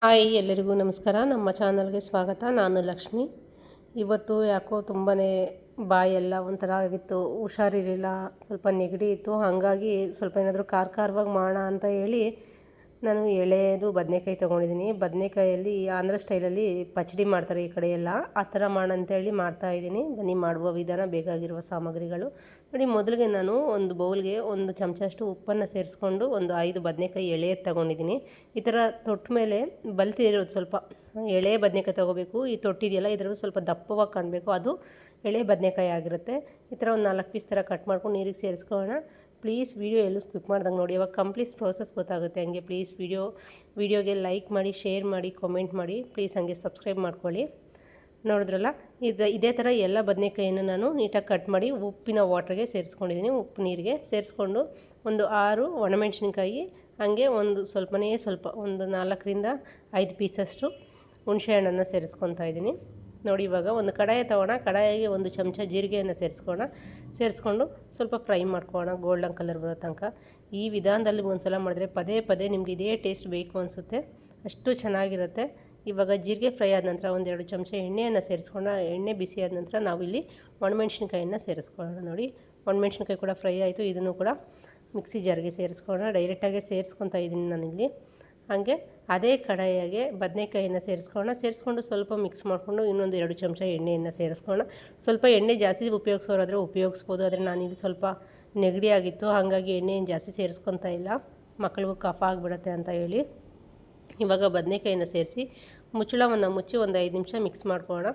Hi ಎಲ್ಲರಿಗೂ ನಮಸ್ಕಾರ. ನಮ್ಮ ಚಾನಲ್ಗೆ ಸ್ವಾಗತ. ನಾನು ಲಕ್ಷ್ಮಿ. ಇವತ್ತು ಯಾಕೋ ತುಂಬಾ ಬಾಯೆಲ್ಲ ಒಂಥರ ಆಗಿತ್ತು, ಹುಷಾರಿರಲಿಲ್ಲ, ಸ್ವಲ್ಪ ನೆಗಡಿ ಇತ್ತು. ಹಾಗಾಗಿ ಸ್ವಲ್ಪ ಏನಾದರೂ ಖಾರವಾಗಿ ಮಾಡೋಣ ಅಂತ ಹೇಳಿ ನಾನು ಎಳೆದು ಬದನೆಕಾಯಿ ತೊಗೊಂಡಿದ್ದೀನಿ. ಬದನೆಕಾಯಲ್ಲಿ ಆಂಧ್ರ ಸ್ಟೈಲಲ್ಲಿ ಪಚಡಿ ಮಾಡ್ತಾರೆ ಈ ಕಡೆ ಎಲ್ಲ, ಆ ಥರ ಮಾಡೋಣ ಅಂತೇಳಿ ಮಾಡ್ತಾಯಿದ್ದೀನಿ. ಬನ್ನಿ ಮಾಡುವ ವಿಧಾನ. ಬೇಕಾಗಿರುವ ಸಾಮಗ್ರಿಗಳು ನೋಡಿ. ಮೊದಲಿಗೆ ನಾನು ಒಂದು ಬೌಲ್ಗೆ 1 ಚಮಚಷ್ಟು ಉಪ್ಪನ್ನು ಸೇರಿಸ್ಕೊಂಡು ಒಂದು 5 ಬದನೆಕಾಯಿ ಎಳೆದು ತೊಗೊಂಡಿದ್ದೀನಿ. ಈ ಥರ ತೊಟ್ಟ ಮೇಲೆ ಬಲ್ತಿರೋದು ಸ್ವಲ್ಪ ಎಳೆ ಬದನೆಕಾಯಿ ತೊಗೋಬೇಕು. ಈ ತೊಟ್ಟಿದೆಯಲ್ಲ ಇದರಲ್ಲಿ ಸ್ವಲ್ಪ ದಪ್ಪವಾಗಿ ಕಾಣಬೇಕು, ಅದು ಎಳೆ ಬದನೆಕಾಯಿ ಆಗಿರುತ್ತೆ. ಈ ಥರ ಒಂದು 4 ಪೀಸ್ ಥರ ಕಟ್ ಮಾಡ್ಕೊಂಡು ನೀರಿಗೆ ಸೇರಿಸ್ಕೊಳ್ಳೋಣ. ಪ್ಲೀಸ್ ವೀಡಿಯೋ ಎಲ್ಲೂ ಸ್ಕಿಪ್ ಮಾಡ್ದಂಗೆ ನೋಡಿ, ಅವಾಗ ಕಂಪ್ಲೀಟ್ ಪ್ರೋಸೆಸ್ ಗೊತ್ತಾಗುತ್ತೆ. ಹಂಗೆ ಪ್ಲೀಸ್ ವೀಡಿಯೋಗೆ ಲೈಕ್ ಮಾಡಿ, ಶೇರ್ ಮಾಡಿ, ಕಾಮೆಂಟ್ ಮಾಡಿ. ಪ್ಲೀಸ್ ಹಂಗೆ ಸಬ್ಸ್ಕ್ರೈಬ್ ಮಾಡ್ಕೊಳ್ಳಿ. ನೋಡಿದ್ರಲ್ಲ, ಇದೇ ಥರ ಎಲ್ಲ ಬದನೆಕಾಯಿಯನ್ನು ನಾನು ನೀಟಾಗಿ ಕಟ್ ಮಾಡಿ ಉಪ್ಪಿನ ವಾಟ್ರಿಗೆ ಸೇರಿಸ್ಕೊಂಡಿದ್ದೀನಿ. ಉಪ್ಪು ನೀರಿಗೆ ಸೇರಿಸ್ಕೊಂಡು ಒಂದು 6 ಒಣಮೆಣ್ಸಿನ್ಕಾಯಿ, ಹಾಗೆ ಒಂದು ಸ್ವಲ್ಪ ಒಂದು 4ರಿಂದ 5 ಪೀಸಷ್ಟು ಹುಣಸೆ ಹಣ್ಣನ್ನು ಸೇರಿಸ್ಕೊತಾ ಇದ್ದೀನಿ. ನೋಡಿ, ಇವಾಗ ಒಂದು ಕಡಾಯಿ ತೊಗೋಣ. ಕಡಾಯಿಗೆ 1 ಚಮಚ ಜೀರಿಗೆಯನ್ನು ಸೇರಿಸ್ಕೊಂಡು ಸ್ವಲ್ಪ ಫ್ರೈ ಮಾಡ್ಕೊಳ್ಳೋಣ, ಗೋಲ್ಡನ್ ಕಲರ್ ಬರೋ ತನಕ. ಈ ವಿಧಾನದಲ್ಲಿ ಒಂದು ಸಲ ಮಾಡಿದ್ರೆ ಪದೇ ಪದೇ ನಿಮ್ಗೆ ಇದೇ ಟೇಸ್ಟ್ ಬೇಕು ಅನಿಸುತ್ತೆ, ಅಷ್ಟು ಚೆನ್ನಾಗಿರುತ್ತೆ. ಇವಾಗ ಜೀರಿಗೆ ಫ್ರೈ ಆದ ನಂತರ 1-2 ಚಮಚ ಎಣ್ಣೆಯನ್ನು ಸೇರಿಸ್ಕೊಂಡು, ಎಣ್ಣೆ ಬಿಸಿ ಆದ ನಂತರ ನಾವಿಲ್ಲಿ ಒಣಮೆಣ್ಸಿನ್ಕಾಯಿಯನ್ನು ಸೇರಿಸ್ಕೊಳ್ಳೋಣ. ನೋಡಿ, ಒಣಮೆಣ್ಸಿನ್ಕಾಯಿ ಕೂಡ ಫ್ರೈ ಆಯಿತು. ಇದನ್ನು ಕೂಡ ಮಿಕ್ಸಿ ಜಾರ್ಗೆ ಸೇರಿಸ್ಕೊಳ್ಳೋಣ. ಡೈರೆಕ್ಟಾಗಿ ಸೇರಿಸ್ಕೊತಾ ಇದ್ದೀನಿ ನಾನಿಲ್ಲಿ. ಹಾಗೆ ಅದೇ ಕಡಾಯಿಗೆ ಬದನೆಕಾಯಿಯನ್ನು ಸೇರಿಸ್ಕೊಂಡು ಸ್ವಲ್ಪ ಮಿಕ್ಸ್ ಮಾಡಿಕೊಂಡು ಇನ್ನೊಂದು 2 ಚಮಚ ಎಣ್ಣೆಯನ್ನು ಸೇರಿಸ್ಕೊಳ್ಳೋಣ. ಸ್ವಲ್ಪ ಎಣ್ಣೆ ಜಾಸ್ತಿ ಉಪಯೋಗಿಸೋರಾದರೆ ಉಪಯೋಗಿಸ್ಬೋದು, ಆದರೆ ನಾನಿಲ್ಲಿ ಸ್ವಲ್ಪ ನೆಗಡಿ ಆಗಿತ್ತು, ಹಾಗಾಗಿ ಎಣ್ಣೆಯನ್ನು ಜಾಸ್ತಿ ಸೇರಿಸ್ಕೊತಾ ಇಲ್ಲ, ಮಕ್ಕಳಿಗೂ ಕಫ ಆಗಿಬಿಡುತ್ತೆ ಅಂತ ಹೇಳಿ. ಇವಾಗ ಬದನೆಕಾಯಿಯನ್ನು ಸೇರಿಸಿ ಮುಚ್ಚಳವನ್ನು ಮುಚ್ಚಿ ಒಂದು 5 ನಿಮಿಷ ಮಿಕ್ಸ್ ಮಾಡ್ಕೊಳ್ಳೋಣ.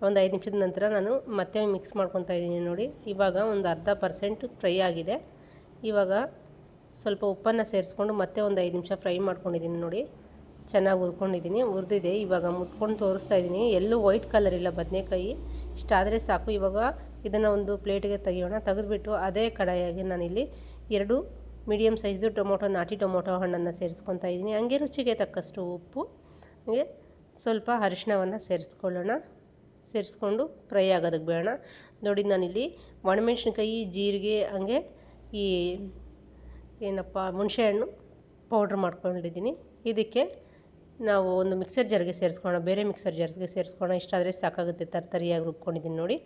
ಒಂದು 5 ನಿಮಿಷದ ನಂತರ ನಾನು ಮತ್ತೆ ಮಿಕ್ಸ್ ಮಾಡ್ಕೊತಾ ಇದ್ದೀನಿ. ನೋಡಿ, ಇವಾಗ ಒಂದು 0.5% ಫ್ರೈ ಆಗಿದೆ. ಇವಾಗ ಸ್ವಲ್ಪ ಉಪ್ಪನ್ನು ಸೇರಿಸ್ಕೊಂಡು ಮತ್ತೆ ಒಂದು 5 ನಿಮಿಷ ಫ್ರೈ ಮಾಡ್ಕೊಂಡಿದ್ದೀನಿ. ನೋಡಿ, ಚೆನ್ನಾಗಿ ಹುರ್ಕೊಂಡಿದ್ದೀನಿ, ಹುರಿದಿದೆ. ಇವಾಗ ಮುಟ್ಕೊಂಡು ತೋರಿಸ್ತಾ ಇದ್ದೀನಿ. ಎಲ್ಲೂ ವೈಟ್ ಕಲರ್ ಇಲ್ಲ ಬದನೆಕಾಯಿ, ಇಷ್ಟಾದರೆ ಸಾಕು. ಇವಾಗ ಇದನ್ನು ಒಂದು ಪ್ಲೇಟಿಗೆ ತೆಗಿಯೋಣ. ತೆಗೆದುಬಿಟ್ಟು ಅದೇ ಕಡಾಯಿಗೆ ನಾನಿಲ್ಲಿ 2 ಮೀಡಿಯಮ್ ಸೈಜ್ದು ನಾಟಿ ಟೊಮೊಟೊ ಹಣ್ಣನ್ನು ಸೇರಿಸ್ಕೊತಾ ಇದ್ದೀನಿ. ಹಂಗೆ ರುಚಿಗೆ ತಕ್ಕಷ್ಟು ಉಪ್ಪು, ಹಾಗೆ ಸ್ವಲ್ಪ ಅರಿಶಿಣವನ್ನು ಸೇರಿಸ್ಕೊಂಡು ಫ್ರೈ ಆಗೋದಕ್ಕೆ ಬೇಡ. ನೋಡಿ, ನಾನಿಲ್ಲಿ ಒಣಮೆಣ್ಸಿನ್ಕಾಯಿ, ಜೀರಿಗೆ, ಹಂಗೆ ಈ ಹುಣಸೆ ಹಣ್ಣು ಪೌಡ್ರ್ ಮಾಡ್ಕೊಂಡಿದ್ದೀನಿ. ಇದಕ್ಕೆ ನಾವು ಒಂದು ಮಿಕ್ಸರ್ ಜಾರ್ಗೆ ಸೇರಿಸ್ಕೊಳ್ಳೋಣ, ಬೇರೆ ಮಿಕ್ಸರ್ ಜಾರ್ಗೆ ಸೇರಿಸ್ಕೊಳ್ಳೋಣ. ಇಷ್ಟಾದರೆ ಸಾಕಾಗುತ್ತೆ, ತರಿಯಾಗಿ ರುಬ್ಕೊಂಡಿದ್ದೀನಿ. ನೋಡಿ,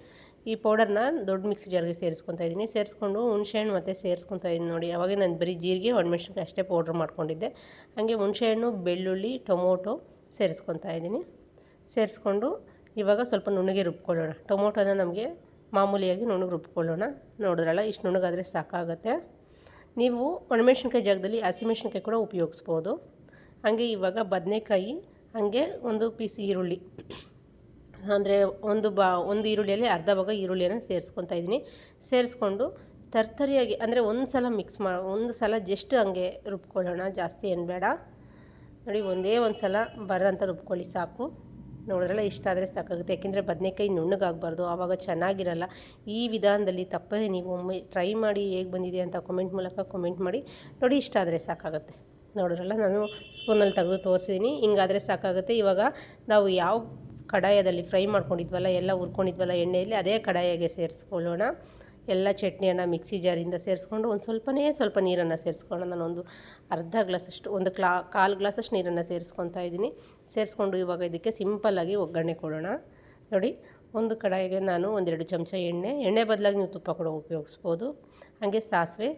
ಈ ಪೌಡರ್ನ ದೊಡ್ಡ ಮಿಕ್ಸಿ ಜಾರ್ಗೆ ಸೇರಿಸ್ಕೊತಾ ಇದ್ದೀನಿ. ಸೇರಿಸ್ಕೊಂಡು ಹುಣಸೆ ಹಣ್ಣು ಮತ್ತು ಸೇರಿಸ್ಕೊತಾ ಇದ್ದೀನಿ. ನೋಡಿ, ಅವಾಗ ನಾನು ಬರೀ ಜೀರಿಗೆ, ಒಣಮೆಣ್ಸಿನ್ಕಾಯಿ ಅಷ್ಟೇ ಪೌಡ್ರ್ ಮಾಡ್ಕೊಂಡಿದ್ದೆ. ಹಾಗೆ ಹುಣಸೆ ಹಣ್ಣು, ಬೆಳ್ಳುಳ್ಳಿ, ಟೊಮೊಟೊ ಸೇರಿಸ್ಕೊತಾ ಇದ್ದೀನಿ. ಸೇರಿಸ್ಕೊಂಡು ಇವಾಗ ಸ್ವಲ್ಪ ನುಣ್ಣಗೆ ರುಬ್ಕೊಳ್ಳೋಣ. ಟೊಮೊಟೊನ ನಮಗೆ ಮಾಮೂಲಿಯಾಗಿ ನುಣ್ಣಗೆ ರುಬ್ಕೊಳ್ಳೋಣ. ನೋಡಿದ್ರಲ್ಲ, ಇಷ್ಟು ನುಣ್ಣಗಾದರೆ ಸಾಕಾಗುತ್ತೆ. ನೀವು ಒಣಮೆಣ್ಸಿನ್ಕಾಯಿ ಜಾಗದಲ್ಲಿ ಹಸಿಮೆಣ್ಸಿನ್ಕಾಯಿ ಕೂಡ ಉಪಯೋಗಿಸ್ಬೋದು. ಹಾಗೆ ಇವಾಗ ಬದನೆಕಾಯಿ, ಹಾಗೆ 1 ಪೀಸ್ ಈರುಳ್ಳಿ, ಅಂದರೆ ಒಂದು ಈರುಳ್ಳಿಯಲ್ಲಿ ಅರ್ಧ ಭಾಗ ಈರುಳ್ಳಿಯನ್ನು ಸೇರಿಸ್ಕೊತಾ ಇದ್ದೀನಿ. ಸೇರಿಸ್ಕೊಂಡು ತರಿಯಾಗಿ, ಅಂದರೆ ಒಂದು ಸಲ ಜಸ್ಟ್ ಹಂಗೆ ರುಬ್ಕೊಳ್ಳೋಣ, ಜಾಸ್ತಿ ಏನು ಬೇಡ. ನೋಡಿ, ಒಂದು ಸಲ ಬರೋಂಥ ರುಬ್ಕೊಳ್ಳಿ ಸಾಕು. ನೋಡಿದ್ರಲ್ಲ, ಇಷ್ಟಾದರೆ ಸಾಕಾಗುತ್ತೆ. ಯಾಕೆಂದರೆ ಬದನೆಕಾಯಿ ನುಣ್ಣಗಾಗಬಾರ್ದು, ಆವಾಗ ಚೆನ್ನಾಗಿರಲ್ಲ. ಈ ವಿಧಾನದಲ್ಲಿ ತಪ್ಪದೆ ನೀವು ಒಮ್ಮೆ ಟ್ರೈ ಮಾಡಿ, ಹೇಗೆ ಬಂದಿದೆ ಅಂತ ಕಮೆಂಟ್ ಮೂಲಕ ಕಮೆಂಟ್ ಮಾಡಿ. ನೋಡಿ, ಇಷ್ಟಾದರೆ ಸಾಕಾಗುತ್ತೆ. ನೋಡಿದ್ರಲ್ಲ, ನಾನು ಸ್ಪೂನಲ್ಲಿ ತೆಗೆದು ತೋರಿಸಿದ್ದೀನಿ. ಹಿಂಗಾದರೆ ಸಾಕಾಗುತ್ತೆ. ಇವಾಗ ನಾವು ಯಾವ ಕಡಾಯದಲ್ಲಿ ಫ್ರೈ ಮಾಡ್ಕೊಂಡಿದ್ವಲ್ಲ, ಎಲ್ಲ ಹುರ್ಕೊಂಡಿದ್ವಲ್ಲ ಎಣ್ಣೆಯಲ್ಲಿ, ಅದೇ ಕಡಾಯಿಗೆ ಸೇರಿಸ್ಕೊಳ್ಳೋಣ. ಎಲ್ಲ ಚಟ್ನಿಯನ್ನು ಮಿಕ್ಸಿ ಜಾರಿಂದ ಸೇರಿಸ್ಕೊಂಡು ಸ್ವಲ್ಪ ನೀರನ್ನು ಸೇರಿಸ್ಕೊಳ್ಳೋಣ. ನಾನೊಂದು ಅರ್ಧ ಗ್ಲಾಸಷ್ಟು, ಕಾಲು ಗ್ಲಾಸಷ್ಟು ನೀರನ್ನು ಸೇರಿಸ್ಕೊತಾ ಇದ್ದೀನಿ. ಸೇರಿಸ್ಕೊಂಡು ಇವಾಗ ಇದಕ್ಕೆ ಸಿಂಪಲ್ಲಾಗಿ ಒಗ್ಗರಣೆ ಕೊಡೋಣ. ನೋಡಿ, ಒಂದು ಕಡಾಯಿಗೆ ನಾನು 1-2 ಚಮಚ ಎಣ್ಣೆ ಬದಲಾಗಿ ನೀವು ತುಪ್ಪ ಕೂಡ ಉಪಯೋಗಿಸ್ಬೋದು. ಹಾಗೆ ಸಾಸಿವೆ,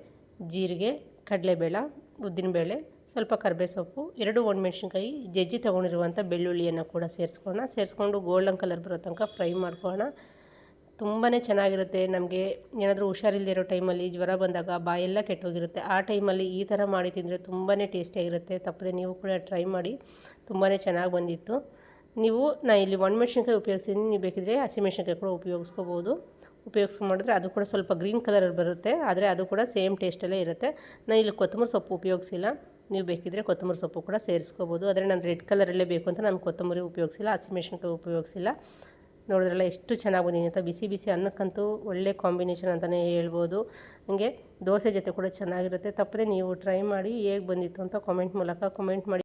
ಜೀರಿಗೆ, ಕಡಲೆಬೇಳೆ, ಉದ್ದಿನಬೇಳೆ, ಸ್ವಲ್ಪ ಕರಿಬೇವು ಸೊಪ್ಪು, 2 ಒಣಮೆಣ್ಸಿನ್ಕಾಯಿ, ಜಜ್ಜಿ ತೊಗೊಂಡಿರುವಂಥ ಬೆಳ್ಳುಳ್ಳಿಯನ್ನು ಕೂಡ ಸೇರಿಸ್ಕೊಂಡು ಗೋಲ್ಡನ್ ಕಲರ್ ಬರೋ ತನಕ ಫ್ರೈ ಮಾಡ್ಕೊಳ್ಳೋಣ. ತುಂಬಾ ಚೆನ್ನಾಗಿರುತ್ತೆ. ನಮಗೆ ಏನಾದರೂ ಹುಷಾರಿಲ್ಲದೆ ಇರೋ ಟೈಮಲ್ಲಿ, ಜ್ವರ ಬಂದಾಗ, ಬಾಯೆಲ್ಲ ಕೆಟ್ಟೋಗಿರುತ್ತೆ, ಆ ಟೈಮಲ್ಲಿ ಈ ಥರ ಮಾಡಿ ತಿಂದರೆ ತುಂಬಾ ಟೇಸ್ಟಿಯಾಗಿರುತ್ತೆ. ತಪ್ಪದೆ ನೀವು ಕೂಡ ಟ್ರೈ ಮಾಡಿ, ತುಂಬಾ ಚೆನ್ನಾಗಿ ಬಂದಿತ್ತು. ನಾನು ಇಲ್ಲಿ ಒಣಮೆಣ್ಸಿನ್ಕಾಯಿ ಉಪಯೋಗಿಸಿದ್ದೀನಿ, ನೀವು ಬೇಕಿದ್ರೆ ಹಸಿಮೆಣ್ಸಿನ್ಕಾಯಿ ಕೂಡ ಉಪಯೋಗಿಸ್ಕೊಂಡಿದ್ರೆ ಅದು ಕೂಡ ಸ್ವಲ್ಪ ಗ್ರೀನ್ ಕಲರಲ್ಲಿ ಬರುತ್ತೆ, ಆದರೆ ಅದು ಕೂಡ ಸೇಮ್ ಟೇಸ್ಟಲ್ಲೇ ಇರುತ್ತೆ. ನಾನು ಇಲ್ಲಿ ಕೊತ್ತಂಬರಿ ಸೊಪ್ಪು ಉಪಯೋಗಿಸಿಲ್ಲ, ನೀವು ಬೇಕಿದ್ದರೆ ಕೊತ್ತಂಬರಿ ಸೊಪ್ಪು ಕೂಡ ಸೇರಿಸ್ಕೋಬೋದು. ಆದರೆ ನಾನು ರೆಡ್ ಕಲರಲ್ಲೇ ಬೇಕು ಅಂತ ನಾನು ಕೊತ್ತಂಬರಿ ಉಪಯೋಗಿಸಿಲ್ಲ, ಹಸಿಮೆಣ್ಸಿನ್ಕಾಯಿ ಉಪಯೋಗಿಸಿಲ್ಲ. ನೋಡಿದ್ರಲ್ಲ, ಎಷ್ಟು ಚೆನ್ನಾಗಿ ಬಂದಿದೆ ಅಂತ. ಬಿಸಿ ಬಿಸಿ ಅನ್ನಕ್ಕಂತೂ ಒಳ್ಳೆ ಕಾಂಬಿನೇಷನ್ ಅಂತಲೇ ಹೇಳ್ಬೋದು. ಹಾಗೆ ದೋಸೆ ಜೊತೆ ಕೂಡ ಚೆನ್ನಾಗಿರುತ್ತೆ. ತಪ್ಪದೆ ನೀವು ಟ್ರೈ ಮಾಡಿ, ಹೇಗೆ ಬಂದಿತ್ತು ಅಂತ ಕಾಮೆಂಟ್ ಮೂಲಕ ಕಮೆಂಟ್ ಮಾಡಿ.